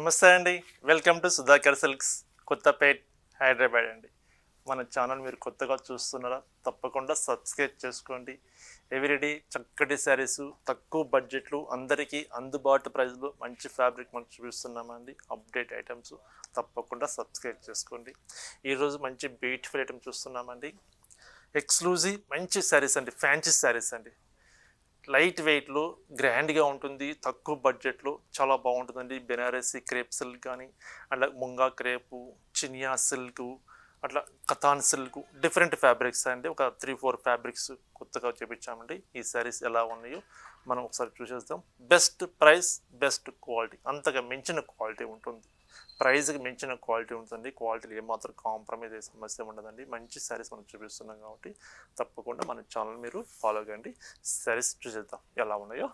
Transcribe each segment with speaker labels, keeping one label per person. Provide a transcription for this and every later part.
Speaker 1: నమస్తే అండి. Welcome to Sudhakar silks, Kothapet, Hyderabad అండి. మన ఛానల్ మీరు కొత్తగా చూస్తున్నారా? తప్పకుండా సబ్స్క్రైబ్ చేసుకోండి. ఎవ్రీడే చక్కటి శారీస్, తక్కువ బడ్జెట్లు, అందరికీ అందుబాటు ప్రైస్లో మంచి ఫ్యాబ్రిక్ మనం చూపిస్తున్నామండి. అప్డేట్ ఐటమ్స్ తప్పకుండా సబ్స్క్రైబ్ చేసుకోండి. ఈరోజు మంచి బ్యూటిఫుల్ ఐటమ్ చూస్తున్నామండి. ఎక్స్క్లూజివ్ మంచి శారీస్ అండి, ఫ్యాన్సీ శారీస్ అండి. లైట్ వెయిట్లో గ్రాండ్గా ఉంటుంది, తక్కువ బడ్జెట్లో చాలా బాగుంటుందండి. బెనారసీ క్రేప్ సిల్క్ కానీ, అట్లా ముంగా క్రేపు, చినియా సిల్క్, అట్లా కథాన్ సిల్క్, డిఫరెంట్ ఫ్యాబ్రిక్స్ అండి. ఒక 3-4 ఫ్యాబ్రిక్స్ కొత్తగా చూపించామండి. ఈ శారీస్ ఎలా ఉన్నాయో మనం ఒకసారి చూసేద్దాం. బెస్ట్ ప్రైస్, బెస్ట్ క్వాలిటీ, అంతగా మించిన క్వాలిటీ ఉంటుంది. ప్రైస్కి మించిన క్వాలిటీ ఉంటుంది. క్వాలిటీలో ఏమాత్రం కాంప్రమైజ్ అయ్యే సమస్య ఉండదండి. మంచి శారీస్ మనం చూపిస్తున్నాం కాబట్టి తప్పకుండా మన ఛానల్ మీరు ఫాలో కండి. శారీస్ చూసేద్దాం ఎలా ఉన్నాయో.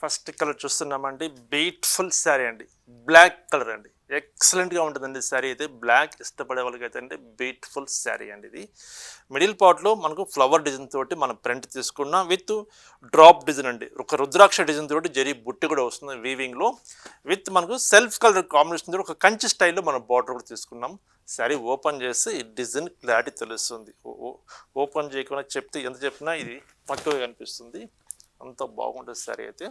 Speaker 1: ఫస్ట్ కలర్ చూస్తున్నామండి, బ్యూటిఫుల్ శారీ అండి, బ్లాక్ కలర్ అండి. ఎక్సలెంట్గా ఉంటుందండి శారీ అయితే. బ్లాక్ ఇష్టపడే వాళ్ళకి అయితే అంటే బ్యూటిఫుల్ శారీ అండి. ఇది మిడిల్ పార్ట్లో మనకు ఫ్లవర్ డిజైన్ తోటి మనం ప్రింట్ తీసుకున్నాం, విత్ డ్రాప్ డిజైన్ అండి. ఒక రుద్రాక్ష డిజైన్ తోటి జరీ బుట్టి కూడా వస్తుంది వీవింగ్లో, విత్ మనకు సెల్ఫ్ కలర్ కాంబినేషన్ తోటి ఒక కంచి స్టైల్లో మనం బార్డర్ కూడా తీసుకున్నాం. శారీ ఓపెన్ చేస్తే ఈ డిజైన్ క్లారిటీ తెలుస్తుంది. ఓపెన్ చేయకుండా చెప్తే ఎంత చెప్పినా ఇది తక్కువగా కనిపిస్తుంది. అంత బాగుంటుంది శారీ అయితే.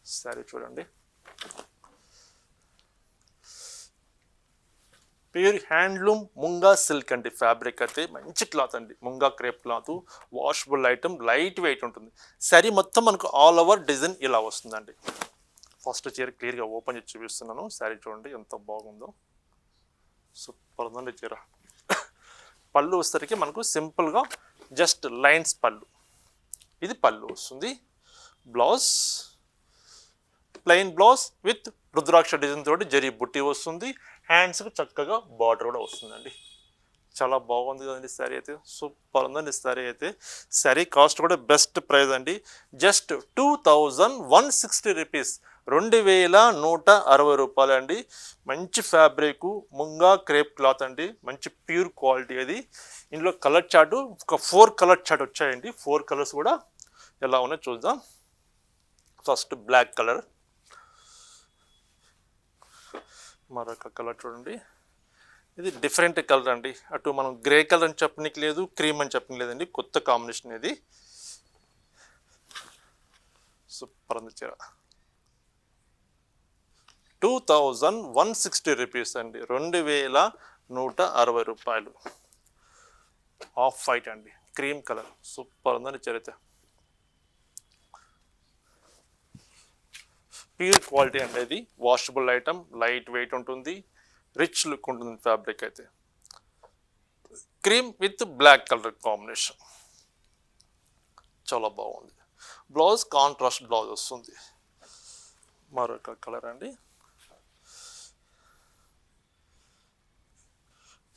Speaker 1: శారీ చూడండి, ప్యూర్ హ్యాండ్లూమ్ ముంగా సిల్క్ అండి. ఫ్యాబ్రిక్ అయితే మంచి క్లాత్ అండి, munga crepe cloth, washable item, light weight ఉంటుంది. శారీ మొత్తం మనకు ఆల్ ఓవర్ డిజైన్ ఇలా వస్తుందండి. ఫస్ట్ చీర క్లియర్గా ఓపెన్ చేసి చూపిస్తున్నాను. శారీ చూడండి ఎంత బాగుందో, సూపర్ ఉందండి చీర. పళ్ళు వచ్చేసరికి మనకు సింపుల్గా జస్ట్ లైన్స్ పళ్ళు, ఇది పళ్ళు వస్తుంది. Blouse plain blouse with rudraksha design తోటి జరీ బుట్టి వస్తుంది. హ్యాండ్స్కి చక్కగా బార్డర్ కూడా వస్తుందండి. చాలా బాగుంది కదండి శారీ అయితే. సూపర్ ఉందండి శారీ అయితే. శారీ కాస్ట్ కూడా బెస్ట్ ప్రైస్ అండి, జస్ట్ 2160 రూపీస్, 2160 రూపాయలు అండి. మంచి ఫ్యాబ్రిక్, ముంగా క్రేప్ క్లాత్ అండి, మంచి ప్యూర్ క్వాలిటీ అది. ఇందులో కలర్ చార్ట్ ఒక 4 కలర్ చార్ట్ వచ్చాయండి. 4 కలర్స్ కూడా ఎలా ఉన్నాయో చూద్దాం. ఫస్ట్ బ్లాక్ కలర్, మరొక కలర్ చూడండి, ఇది డిఫరెంట్ కలర్ అండి. అటు మనం గ్రే కలర్ అని చెప్పనికి లేదు, క్రీమ్ అని చెప్పనికి లేదండి, కొత్త కాంబినేషన్ ఇది. సూపర్ ఉంది చీర. 2160 రూపీస్ అండి, 2160 రూపాయలు. ఆఫ్ వైట్ అండి, క్రీమ్ కలర్, సూపర్ ఉందండి చీర అయితే. ప్యూర్ క్వాలిటీ అండి ఇది, వాషబుల్ ఐటమ్, లైట్ వెయిట్ ఉంటుంది, రిచ్ లుక్ ఉంటుంది ఫ్యాబ్రిక్ అయితే. Cream with black colour combination చాలా బాగుంది. బ్లౌజ్ కాంట్రాస్ట్ బ్లౌజ్ వస్తుంది. మరొక కలర్ అండి,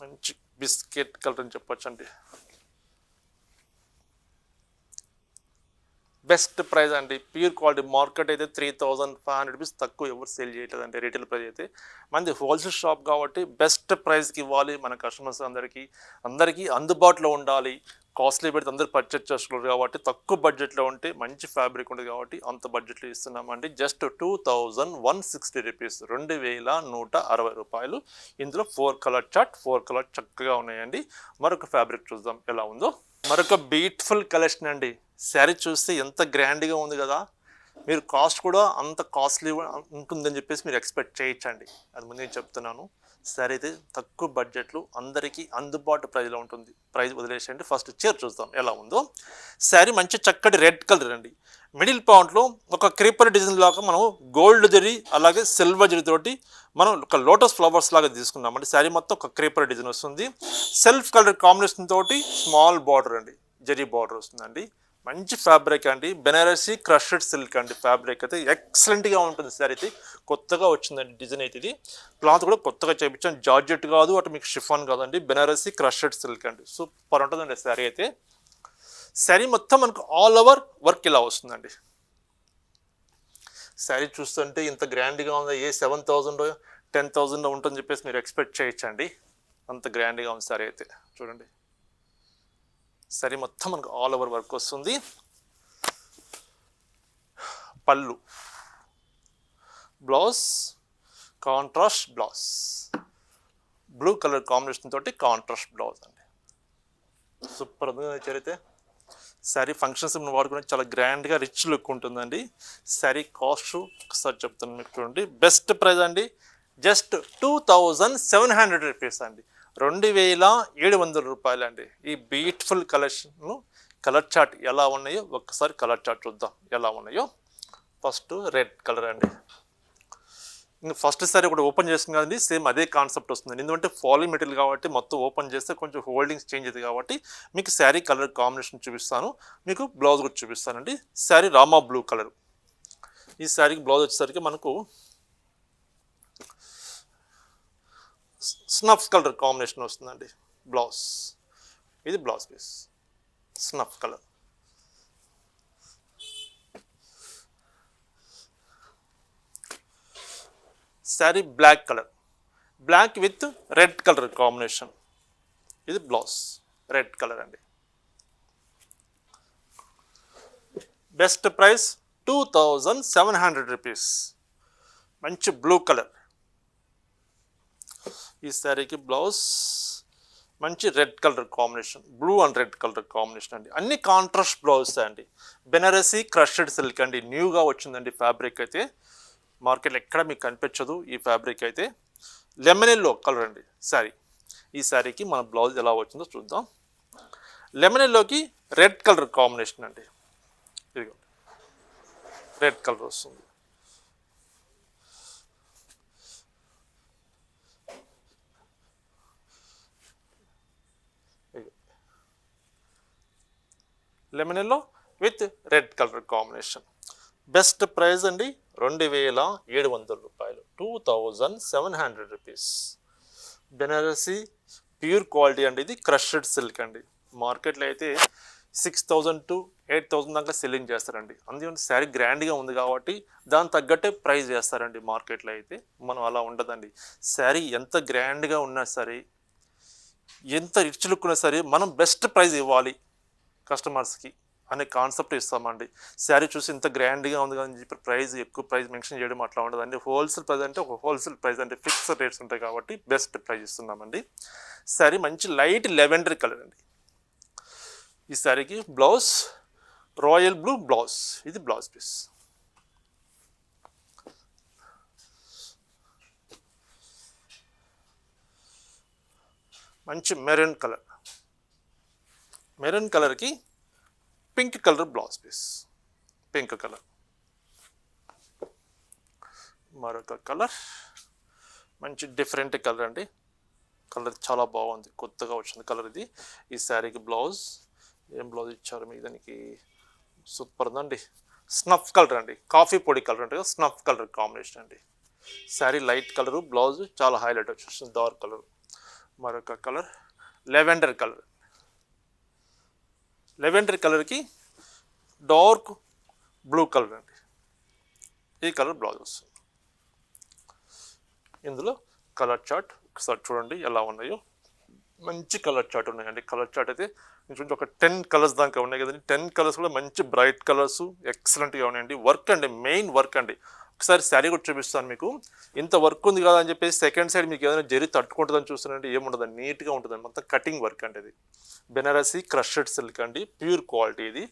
Speaker 1: మంచి బిస్కెట్ కలర్ అని చెప్పొచ్చు అండి. బెస్ట్ ప్రైస్ అండి, ప్యూర్ క్వాలిటీ. మార్కెట్ అయితే 3500 రూపీస్, తక్కువ ఎవరు సేల్ చేయట్లేదు అండి రీటైల్ ప్రైస్ అయితే. మనది హోల్సేల్ షాప్ కాబట్టి బెస్ట్ ప్రైస్కి ఇవ్వాలి మన కస్టమర్స్ అందరికీ అందుబాటులో ఉండాలి. కాస్ట్లీ పెడితే అందరూ పర్చేజ్ చేసుకోవాలి కాబట్టి తక్కువ బడ్జెట్లో ఉంటే మంచి ఫ్యాబ్రిక్ ఉంటుంది కాబట్టి అంత బడ్జెట్లో ఇస్తున్నామండి. జస్ట్ 2160 రూపీస్, 2160 రూపాయలు. ఇందులో 4 కలర్ చార్ట్, 4 కలర్ చక్కగా ఉన్నాయండి. మరొక ఫ్యాబ్రిక్ చూద్దాం ఎలా ఉందో. మరొక బ్యూటిఫుల్ కలెక్షన్ అండి. శారీ చూస్తే ఎంత గ్రాండ్గా ఉంది కదా, మీరు కాస్ట్ కూడా అంత కాస్ట్లీ ఉంటుందని చెప్పేసి మీరు ఎక్స్పెక్ట్ చేయొచ్చండి. అది ముందు నేను చెప్తున్నాను. శారీ అయితే తక్కువ బడ్జెట్లో అందరికీ అందుబాటు ప్రైస్లో ఉంటుంది. ప్రైస్ వదిలేసేయండి. ఫస్ట్ చీర చూద్దాం ఎలా ఉందో. శారీ మంచి చక్కటి రెడ్ కలర్ అండి. మిడిల్ పాయింట్లో ఒక క్రీపర్ డిజైన్ లాగా మనం గోల్డ్ జరీ అలాగే సిల్వర్ జరీ తోటి మనం ఒక లోటస్ ఫ్లవర్స్ లాగా తీసుకున్నామండి. శారీ మొత్తం ఒక క్రీపర్ డిజైన్ వస్తుంది. సెల్ఫ్ కలర్ కాంబినేషన్ తోటి స్మాల్ బార్డర్ అండి, జరీ బార్డర్ వస్తుందండి. మంచి ఫ్యాబ్రిక్ అండి, బెనారసీ క్రషెడ్ సిల్క్ అండి. ఫ్యాబ్రిక్ అయితే ఎక్సలెంట్గా ఉంటుంది. శారీ అయితే కొత్తగా వచ్చిందండి డిజైన్ అయితే. ఇది క్లాత్ కూడా కొత్తగా చేయించాను, జార్జెట్ కాదు, అటు మీకు షిఫాన్ కాదండి, బెనారసీ క్రషెడ్ సిల్క్ అండి. సూపర్ ఉంటుందండి శారీ అయితే. శారీ మొత్తం మనకు ఆల్ ఓవర్ వర్క్ ఇలా వస్తుందండి. శారీ చూస్తుంటే ఇంత గ్రాండ్గా ఉందా, ఏ 7000 10,000 ఉంటుందని చెప్పేసి మీరు ఎక్స్పెక్ట్ చేయొచ్చండి. అంత గ్రాండ్గా ఉంది శారీ అయితే. చూడండి, శారీ మొత్తం మనకు ఆల్ ఓవర్ వర్క్ వస్తుంది. పళ్ళు, blouse contrast blouse, blue colour combination తోటి కాంట్రాస్ట్ బ్లౌజ్ అండి. సూపర్ ఉంది అయితే శారీ ఫంక్షన్స్ వాడుకునే చాలా గ్రాండ్గా రిచ్ లుక్ ఉంటుందండి. శారీ కాస్ట్ ఒకసారి చెప్తాను మీకు చూడండి. బెస్ట్ ప్రైస్ అండి, జస్ట్ 2700 రూపీస్ అండి, 2700 రూపాయలు అండి. ఈ బ్యూటిఫుల్ కలెక్షన్ కలర్ చార్ట్ ఎలా ఉన్నాయో ఒక్కసారి కలర్ చార్ట్ చూద్దాం ఎలా ఉన్నాయో. ఫస్ట్ రెడ్ కలర్ అండి. ఇంకా ఫస్ట్ సారీ ఒకటి ఓపెన్ చేస్తుంది కదండి, సేమ్ అదే కాన్సెప్ట్ వస్తుంది. ఎందుకంటే ఫాలింగ్ మెటీరియల్ కాబట్టి మొత్తం ఓపెన్ చేస్తే కొంచెం హోల్డింగ్స్ చేంజ్ అవుతుంది కాబట్టి మీకు శారీ కలర్ కాంబినేషన్ చూపిస్తాను, మీకు బ్లౌజ్ కూడా చూపిస్తానండి. Sari Rama blue colour. ఈ శారీకి బ్లౌజ్ వచ్చేసరికి మనకు స్నఫ్ కలర్ కాంబినేషన్ వస్తుందండి బ్లౌజ్. ఇది blouse piece snuff colour. Sari black colour, black with red colour combination. ఇది బ్లౌజ్ రెడ్ కలర్ అండి. Best price 2700 rupees. మంచి బ్లూ కలర్. ఈ శారీకి బ్లౌజ్ మంచి red colour combination, blue and red colour combination అండి. అన్ని కాంట్రాస్ట్ బ్లౌజ్ అండి. బెనారసీ క్రష్డ్ సిల్క్ అండి, న్యూగా వచ్చిందండి ఫ్యాబ్రిక్ అయితే. మార్కెట్లో ఎక్కడ మీకు కనిపించదు ఈ ఫ్యాబ్రిక్ అయితే. లెమన్ ఎల్లో కలర్ అండి శారీ. ఈ శారీకి మన బ్లౌజ్ ఎలా వచ్చిందో చూద్దాం. లెమన్ ఎల్లోకి రెడ్ కలర్ కాంబినేషన్ అండి. ఇదిగో రెడ్ కలర్ వస్తుంది. Lemon yellow with red colour combination. Best price అండి 2700 రూపాయలు, 2700 రూపీస్. బెనారసీ ప్యూర్ క్వాలిటీ అండి. ఇది క్రష్డ్ సిల్క్ అండి. మార్కెట్లో అయితే 6000 to 8000 దాకా సెల్లింగ్ చేస్తారండి. అందుకని శారీ గ్రాండ్గా ఉంది కాబట్టి దాని తగ్గట్టే ప్రైస్ చేస్తారండి మార్కెట్లో అయితే. మనం అలా ఉండదండి. శారీ ఎంత గ్రాండ్గా ఉన్నా సరే, ఎంత రిచ్ లుక్ ఉన్నా సరే, మనం బెస్ట్ ప్రైస్ ఇవ్వాలి కస్టమర్స్కి అనే కాన్సెప్ట్ ఇస్తామండి. శారీ చూసి ఇంత గ్రాండ్గా ఉంది కానీ చెప్పి ప్రైస్ ఎక్కువ ప్రైస్ మెన్షన్ చేయడం అట్లా ఉండదండి. హోల్సేల్ ప్రైస్ అంటే ఒక హోల్సేల్ ప్రైస్ అంటే ఫిక్స్డ్ రేట్స్ ఉంటాయి కాబట్టి బెస్ట్ ప్రైస్ ఇస్తున్నామండి. శారీ మంచి లైట్ లెవెండర్ కలర్ అండి. ఈ శారీకి బ్లౌజ్ రాయల్ బ్లూ బ్లౌజ్. ఇది బ్లౌజ్ పీస్. మంచి మెరూన్ కలర్. మెరూన్ కలర్కి pink colour blouse piece. Pink colour. మరొక కలర్ మంచి డిఫరెంట్ కలర్ అండి. కలర్ చాలా బాగుంది, కొత్తగా వచ్చింది కలర్ ఇది. ఈ శారీకి బ్లౌజ్ ఏం బ్లౌజ్ ఇచ్చారు మీకు దానికి, సూపర్ ఉందండి. స్నఫ్ కలర్ అండి, కాఫీ పొడి కలర్ అంటే స్నఫ్ కలర్ కాంబినేషన్ అండి. శారీ లైట్ కలరు, బ్లౌజ్ చాలా హైలైట్ వచ్చేస్తుంది డార్క్ కలర్. మరొక కలర్ లెవెండర్ కలర్. లెవెండర్ కలర్కి డార్క్ బ్లూ కలర్ అండి. ఈ కలర్ బ్లౌజ్ వస్తుంది. ఇందులో కలర్ చార్ట్ ఒకసారి చూడండి ఎలా ఉన్నాయో. మంచి కలర్ చార్ట్ ఉన్నాయండి. కలర్ చార్ట్ అయితే చూడండి ఒక 10 కలర్స్ దాకా ఉన్నాయి కదండి. 10 కలర్స్ కూడా మంచి బ్రైట్ కలర్స్ ఎక్సలెంట్గా ఉన్నాయండి. వర్క్ అండి, మెయిన్ వర్క్ అండి. ఒకసారి శారీ కూడా చూపిస్తాను మీకు. ఇంత వర్క్ ఉంది కదా అని చెప్పేసి సెకండ్ సైడ్ మీకు ఏదైనా జరి తట్టుకుంటుందని చూస్తానంటే ఏముండదండి, నీట్గా ఉంటుందండి. మొత్తం కటింగ్ వర్క్ అండి. ఇది బెనారసీ క్రష్డ్ సిల్క్ అండి, ప్యూర్ క్వాలిటీ. ఇది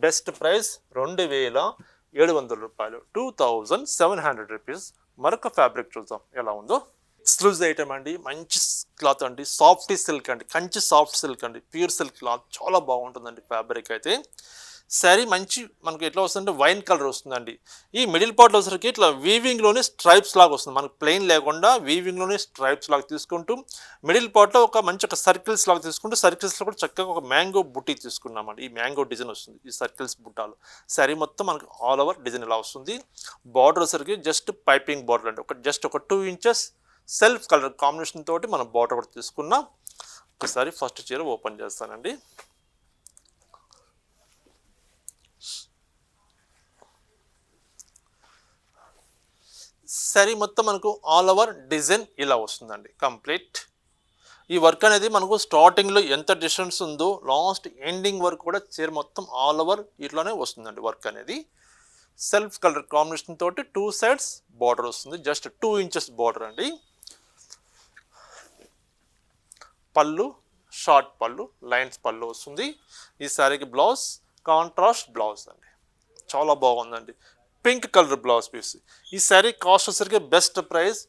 Speaker 1: బెస్ట్ ప్రైస్ 2700 రూపాయలు, 2700 రూపీస్. మరొక ఫ్యాబ్రిక్ చూద్దాం ఎలా ఉందో. ఎక్స్క్లూజివ్ ఐటమ్ అండి, మంచి క్లాత్ అండి, సాఫ్ట్ సిల్క్ అండి, కంచి సాఫ్ట్ సిల్క్ అండి, ప్యూర్ సిల్క్ క్లాత్ చాలా బాగుంటుందండి ఫ్యాబ్రిక్ అయితే. శారీ మంచి మనకి ఎట్లా వస్తుందంటే వైన్ కలర్ వస్తుందండి. ఈ మిడిల్ పార్ట్లో వచ్చేసరికి ఇట్లా వీవింగ్లోనే స్ట్రైప్స్ లాగా వస్తుంది. మనకు ప్లెయిన్ లేకుండా వీవింగ్లోనే స్ట్రైప్స్ లాగా తీసుకుంటూ మిడిల్ పార్ట్లో ఒక మంచి ఒక సర్కిల్స్ లాగా తీసుకుంటూ సర్కిల్స్లో కూడా చక్కగా ఒక మ్యాంగో బుట్టి తీసుకున్నామండి. ఈ మ్యాంగో డిజైన్ వస్తుంది ఈ సర్కిల్స్ బుట్టాలు. శారీ మొత్తం మనకు ఆల్ ఓవర్ డిజైన్ ఇలా వస్తుంది. బార్డర్ వచ్చేసరికి జస్ట్ పైపింగ్ బార్డర్ అండి, జస్ట్ ఒక 2 ఇంచెస్ సెల్ఫ్ కలర్ కాంబినేషన్ తోటి మనం బార్డర్ కూడా తీసుకున్నాం. ఒకసారి ఫస్ట్ చీర ఓపెన్ చేస్తానండి. శారీ మొత్తం మనకు ఆల్ ఓవర్ డిజైన్ ఇలా వస్తుందండి కంప్లీట్. ఈ వర్క్ అనేది మనకు స్టార్టింగ్లో ఎంత డిస్టెన్స్ ఉందో లాస్ట్ ఎండింగ్ వరకు కూడా చీర మొత్తం ఆల్ ఓవర్ ఇట్లానే వస్తుందండి వర్క్ అనేది. సెల్ఫ్ కలర్ కాంబినేషన్ తోటి 2 సైడ్స్ బార్డర్ వస్తుంది, జస్ట్ 2 ఇంచెస్ బార్డర్ అండి. పళ్ళు షార్ట్ పళ్ళు, లైన్స్ పళ్ళు వస్తుంది. ఈ శారీకి బ్లౌజ్ కాంట్రాస్ట్ బ్లౌజ్ అండి, చాలా బాగుందండి. Pink colour blouse piece. ఈ శారీ కాస్ట్ వచ్చేసరికి బెస్ట్ ప్రైస్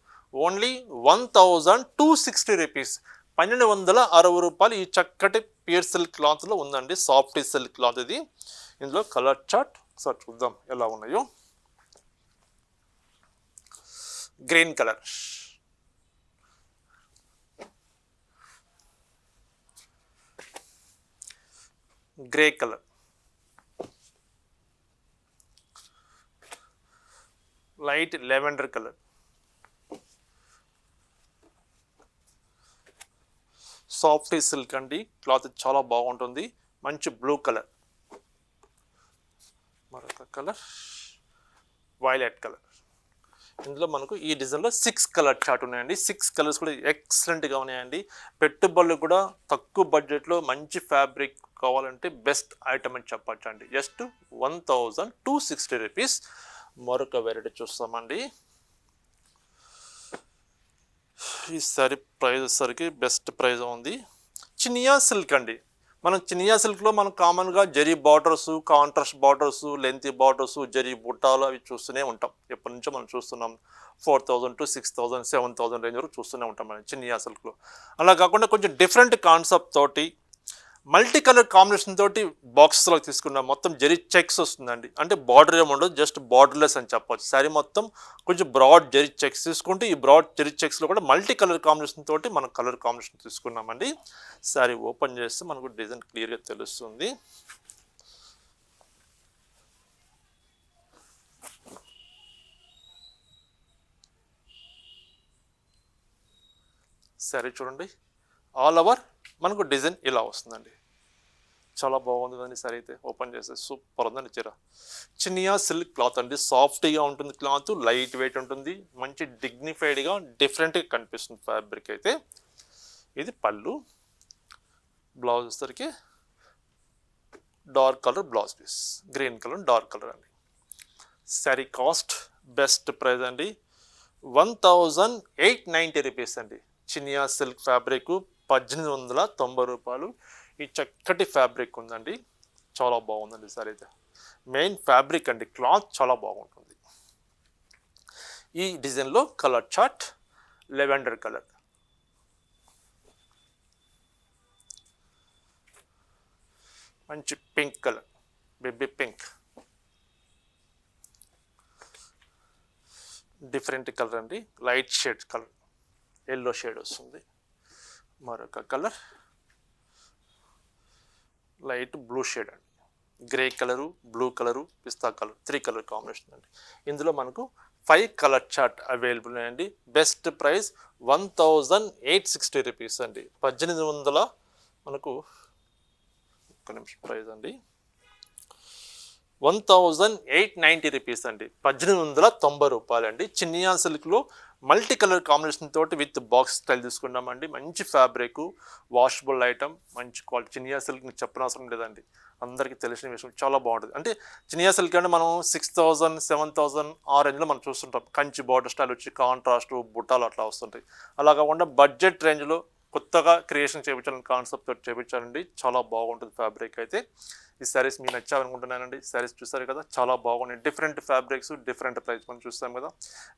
Speaker 1: ఓన్లీ 1260 రూపీస్, 1260 రూపాయలు. ఈ చక్కటి ప్యూర్ సిల్క్ క్లాత్లో ఉందండి, సాఫ్ట్ సిల్క్ క్లాత్ ఇది. ఇందులో కలర్ చార్ట్ ఒకసారి చూద్దాం ఎలా ఉన్నాయో. Green colour, grey colour, light lavender colour, soft silk అండి, క్లాత్ చాలా బాగుంటుంది. మంచి బ్లూ కలర్, మరొక కలర్ వైలెట్ కలర్. ఇందులో మనకు ఈ డిజైన్లో 6 కలర్ చార్ట్ ఉన్నాయండి. 6 కలర్స్ కూడా ఎక్సలెంట్గా ఉన్నాయండి. పెట్టుబడులు కూడా తక్కువ బడ్జెట్లో మంచి ఫ్యాబ్రిక్ కావాలంటే బెస్ట్ ఐటమ్ అని చెప్పచ్చు అండి. Just 1260 rupees. మరొక వెరైటీ చూస్తామండి. ఈ సారీ ప్రైస్ వచ్చేసరికి బెస్ట్ ప్రైస్ ఉంది. చినియా సిల్క్ అండి. మనం చినియా సిల్క్లో మనం కామన్గా zari borders, contrast borders, lengthy borders, zari బుట్టాలు అవి చూస్తూనే ఉంటాం. ఎప్పటి నుంచో మనం చూస్తున్నాం. 4000 to 6000, 7000 రేంజ్ వరకు చూస్తూనే ఉంటాం మనం చినియా సిల్క్లో. అలా కాకుండా కొంచెం డిఫరెంట్ కాన్సెప్ట్ తోటి మల్టీ కలర్ కాంబినేషన్ తోటి బాక్సెస్లో తీసుకున్నాం. మొత్తం జరీ చెక్స్ వస్తుందండి, అంటే బార్డర్ ఏముండదు, జస్ట్ బార్డర్లెస్ అని చెప్పవచ్చు. శారీ మొత్తం కొంచెం బ్రాడ్ జరీ చెక్స్ తీసుకుంటే ఈ బ్రాడ్ జరీ చెక్స్లో కూడా మల్టీ కలర్ కాంబినేషన్ తోటి మనం కలర్ కాంబినేషన్ తీసుకున్నామండి. శారీ ఓపెన్ చేస్తే మనకు డిజైన్ క్లియర్గా తెలుస్తుంది. శారీ చూడండి, ఆల్ ఓవర్ మనకు డిజైన్ ఇలా వస్తుందండి. చాలా బాగుంది కదండి సారీ అయితే. ఓపెన్ చేస్తే సూపర్ ఉందండి చీర. చినియా సిల్క్ క్లాత్ అండి, సాఫ్ట్గా ఉంటుంది క్లాత్, లైట్ వెయిట్ ఉంటుంది, మంచి డిగ్నిఫైడ్గా డిఫరెంట్గా కనిపిస్తుంది ఫ్యాబ్రిక్ అయితే. ఇది పళ్ళు, బ్లౌజ్ వచ్చేసరికి dark colour blouse piece, green colour dark colour అండి. శారీ కాస్ట్ బెస్ట్ ప్రైస్ అండి 1890 రూపీస్ అండి. చినియా సిల్క్ ఫ్యాబ్రిక్ 1890 రూపాయలు. ఈ చక్కటి ఫ్యాబ్రిక్ ఉందండి, చాలా బాగుందండి సారీ అయితే. మెయిన్ ఫ్యాబ్రిక్ అండి, క్లాత్ చాలా బాగుంటుంది. ఈ డిజైన్లో కలర్ చార్ట్ లెవెండర్ కలర్, మంచి pink colour, baby pink, different colour అండి, light shade colour, yellow shade వస్తుంది. మరొక కలర్ లైట్ బ్లూ షేడ్ అండి, గ్రే కలరు, బ్లూ కలరు, పిస్తా కలర్, 3 కలర్ కాంబినేషన్ అండి. ఇందులో మనకు 5 కలర్ చార్ట్ అవైలబుల్ అండి. బెస్ట్ ప్రైస్ 1860 రూపీస్ అండి. 1800 మనకు ఒక్క నిమిషం ప్రైస్ అండి, 1890 రూపీస్ అండి, 1890 రూపాయలు అండి. చినియా సిల్క్లో మల్టీ కలర్ కాంబినేషన్ తోటి విత్ బాక్స్ స్టైల్ తీసుకున్నామండి. మంచి ఫ్యాబ్రిక్, వాషబుల్ ఐటమ్, మంచి క్వాలిటీ. చినియా సిల్క్ మీకు చెప్పనవసరం లేదండి, అందరికీ తెలిసిన విషయం. చాలా బాగుంటుంది. అంటే చినియా సిల్క్ అంటే మనం 6000, 7000 ఆ రేంజ్లో మనం చూస్తుంటాం. కంచి బార్డర్ స్టైల్ వచ్చి కాంట్రాస్ట్ బుట్టాలు అట్లా వస్తుంటాయి. అలా కాకుండా బడ్జెట్ రేంజ్లో కొత్తగా క్రియేషన్ చేయించాలని కాన్సెప్ట్ తోటి చేయించాలండి. చాలా బాగుంటుంది ఫ్యాబ్రిక్ అయితే. ఈ శారీస్ మీకు నచ్చాలనుకుంటున్నానండి. శారీస్ చూస్తారు కదా, చాలా బాగున్నాయి. డిఫరెంట్ ఫ్యాబ్రిక్స్, డిఫరెంట్ ప్రైస్ మనం చూస్తాం కదా.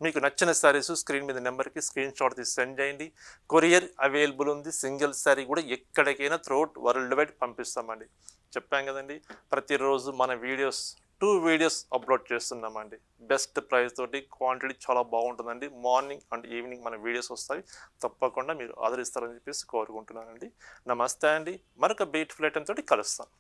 Speaker 1: మీకు నచ్చిన శారీస్ స్క్రీన్ మీద నెంబర్కి స్క్రీన్ షాట్ తీసి సెండ్ చేయండి. కొరియర్ అవైలబుల్ ఉంది. సింగిల్ శారీ కూడా ఎక్కడికైనా త్రూఅవుట్ వరల్డ్ వైడ్ పంపిస్తామండి. చెప్పాం కదండి, ప్రతిరోజు మన వీడియోస్ 2 వీడియోస్ అప్లోడ్ చేస్తున్నామండి. బెస్ట్ ప్రైస్ తోటి, క్వాంటిటీ చాలా బాగుంటుందండి. మార్నింగ్ అండ్ ఈవినింగ్ మన వీడియోస్ వస్తాయి. తప్పకుండా మీరు ఆదరిస్తారని చెప్పేసి కోరుకుంటున్నానండి. నమస్తే అండి. మరొక బ్యూటిఫుల్ ఐటమ్ తోటి కలుస్తాను.